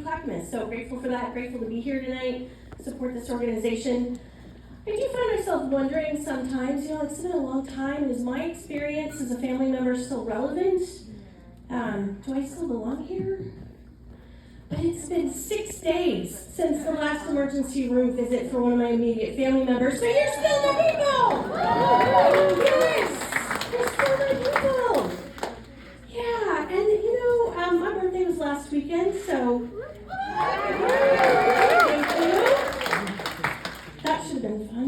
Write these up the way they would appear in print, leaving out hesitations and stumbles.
Clackamas. So grateful for that, grateful to be here tonight, support this organization. I do find myself wondering sometimes, it's been a long time, and is my experience as a family member still relevant? Do I still belong here? But it's been 6 days since the last emergency room visit for one of my immediate family members, so you're still my people! Yes! You're still my people! Yeah, and my birthday was last weekend, so thank you. That should have been fun.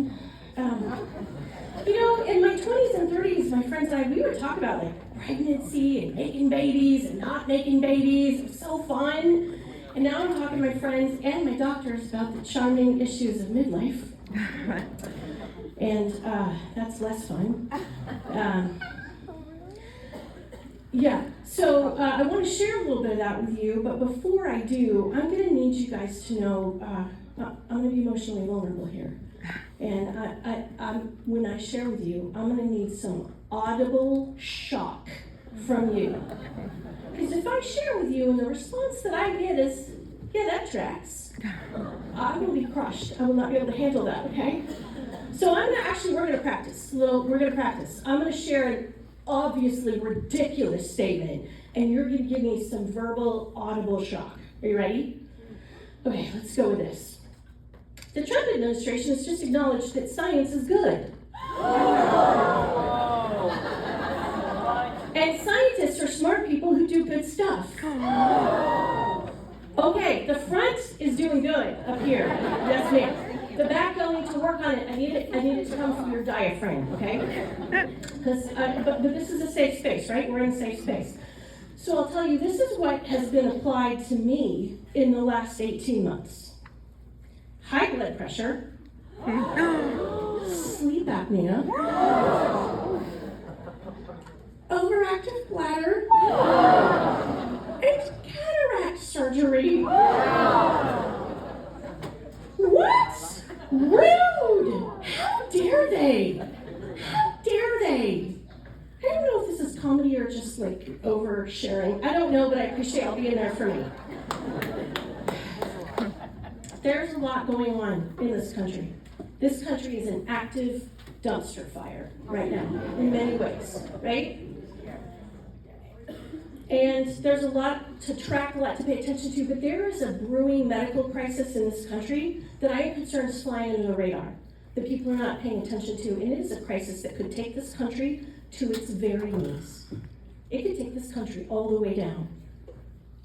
In my 20s and 30s, my friends and I, we would talk about pregnancy and making babies and not making babies. It was so fun. And now I'm talking to my friends and my doctors about the charming issues of midlife. And that's less fun. So I want to share a little bit of that with you, but before I do, I'm going to need you guys to know I'm going to be emotionally vulnerable here. And when I share with you, I'm going to need some audible shock from you. Because if I share with you and the response that I get is, yeah, that tracks, I will be crushed. I will not be able to handle that, okay? So we're going to practice. We're going to practice. I'm going to share an obviously ridiculous statement, and you're going to give me some verbal, audible shock. Are you ready? Okay, let's go with this. The Trump administration has just acknowledged that science is good. And scientists are smart people who do good stuff. Okay, the front is doing good up here. Yes, ma'am. The back, I'll need to work on it. I need it to come from your diaphragm, okay? But this is a safe space, right? We're in a safe space. So I'll tell you, this is what has been applied to me in the last 18 months. High blood pressure, sleep apnea, overactive bladder, and cataract surgery. What? Rude! How dare they? How dare they? I don't know if this is comedy or just oversharing. I don't know, but I appreciate I'll be in there for me. There's a lot going on in this country. This country is an active dumpster fire right now, in many ways, right? And there's a lot to track, a lot to pay attention to, but there is a brewing medical crisis in this country that I am concerned is flying under the radar, that people are not paying attention to, and it is a crisis that could take this country to its very knees. It could take this country all the way down.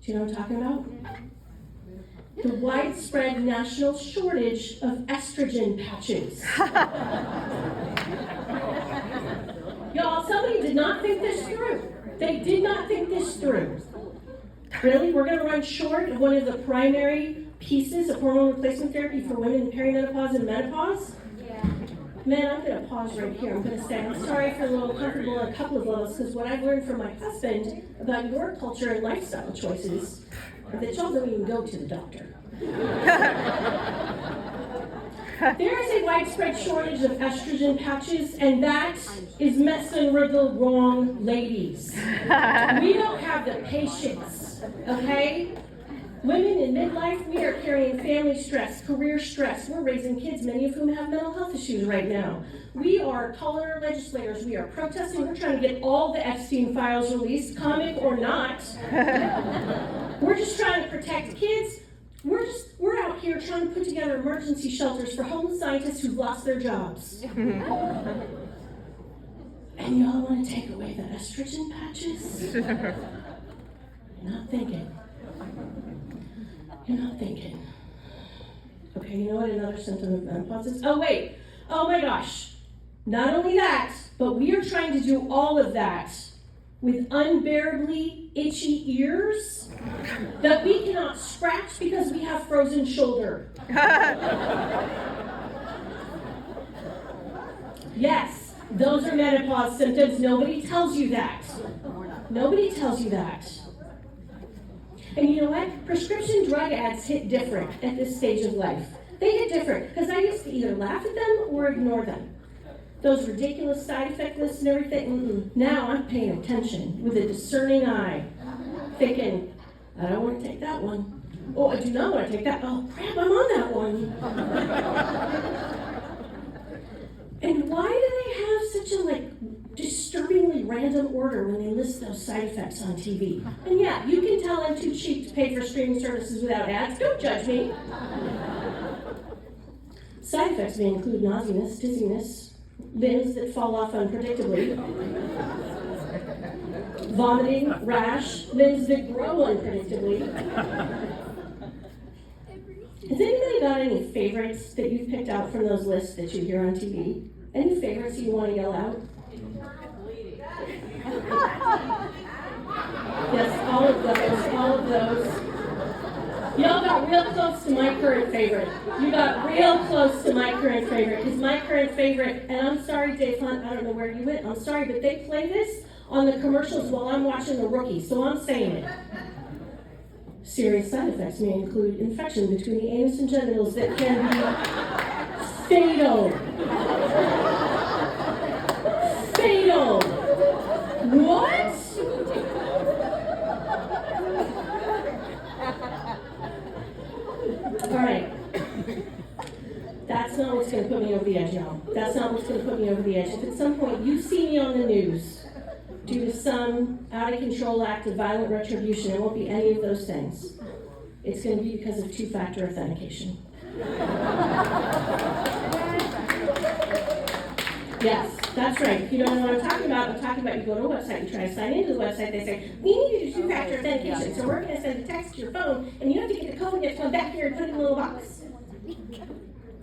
Do you know what I'm talking about? The widespread national shortage of estrogen patches. Y'all, somebody did not think this through. They did not think this through. Really? We're going to run short of one of the primary pieces of hormone replacement therapy for women in perimenopause and menopause? Yeah. Man, I'm going to pause right here. I'm going to say I'm sorry if you're a little uncomfortable on a couple of levels, because what I've learned from my husband about your culture and lifestyle choices is that y'all don't even go to the doctor. There is a widespread shortage of estrogen patches, and that is messing with the wrong ladies. We don't have the patience, okay? Women in midlife, we are carrying family stress, career stress. We're raising kids, many of whom have mental health issues right now. We are calling our legislators. We are protesting. We're trying to get all the Epstein files released, comic or not. We're just trying to protect kids. We're out here trying to put together emergency shelters for homeless scientists who've lost their jobs. And y'all want to take away the estrogen patches? You're not thinking. You're not thinking. Okay, you know what another symptom of menopause is? Oh, wait. Oh, my gosh. Not only that, but we are trying to do all of that with unbearably itchy ears that we cannot scratch because we have frozen shoulder. Yes, those are menopause symptoms. Nobody tells you that. Nobody tells you that. And you know what? Prescription drug ads hit different at this stage of life. They hit different because I used to either laugh at them or ignore them. Those ridiculous side effect lists and everything, now I'm paying attention with a discerning eye, thinking, I don't want to take that one. Oh, I do not want to take that. Oh, crap, I'm on that one. And why do they have such a, disturbingly random order when they list those side effects on TV? And yeah, you can tell I'm too cheap to pay for streaming services without ads. Don't judge me. Side effects may include nauseousness, dizziness, limbs that fall off unpredictably, vomiting, rash, limbs that grow unpredictably. Has anybody got any favorites that you've picked out from those lists that you hear on TV? Any favorites you want to yell out? Yes, all of those. Y'all got real close to my current favorite. You got real close to my current favorite. Because my current favorite, and I'm sorry, Dave Hunt, I don't know where you went, I'm sorry, but they play this on the commercials while I'm watching The Rookie, so I'm saying it. Serious side effects may include infection between the anus and genitals that can be fatal. Fatal. What? All right. That's not what's going to put me over the edge, y'all. That's not what's going to put me over the edge. If at some point you see me on the news due to some out-of-control act of violent retribution, it won't be any of those things. It's going to be because of two-factor authentication. Yes, that's right. If you don't know what I'm talking about you go to a website, you try to sign into the website, they say, we need to do two-factor authentication, so we're going to send a text to your phone, and you have to get the code, and you have to come back here and put it in a little box.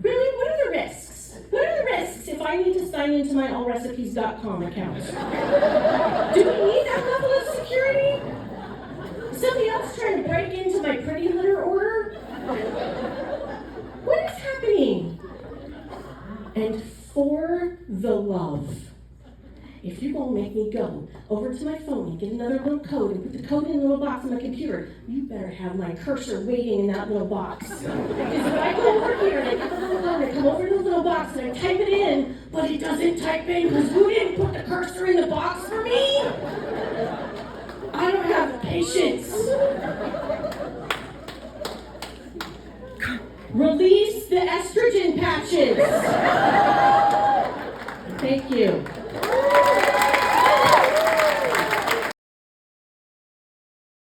Really? What are the risks? What are the risks if I need to sign into my allrecipes.com account? Do we need that level of security? Is somebody else trying to break into my pretty litter order? What is happening? And for the love, if you're going to make me go over to my phone and get another little code and put the code in a little box on my computer, you better have my cursor waiting in that little box. Because if I go over here and I get the little code and I come over to the little box and I type it in, but it doesn't type in because you didn't put the cursor in the box for me, I don't have patience. Release the estrogen patches. Thank you.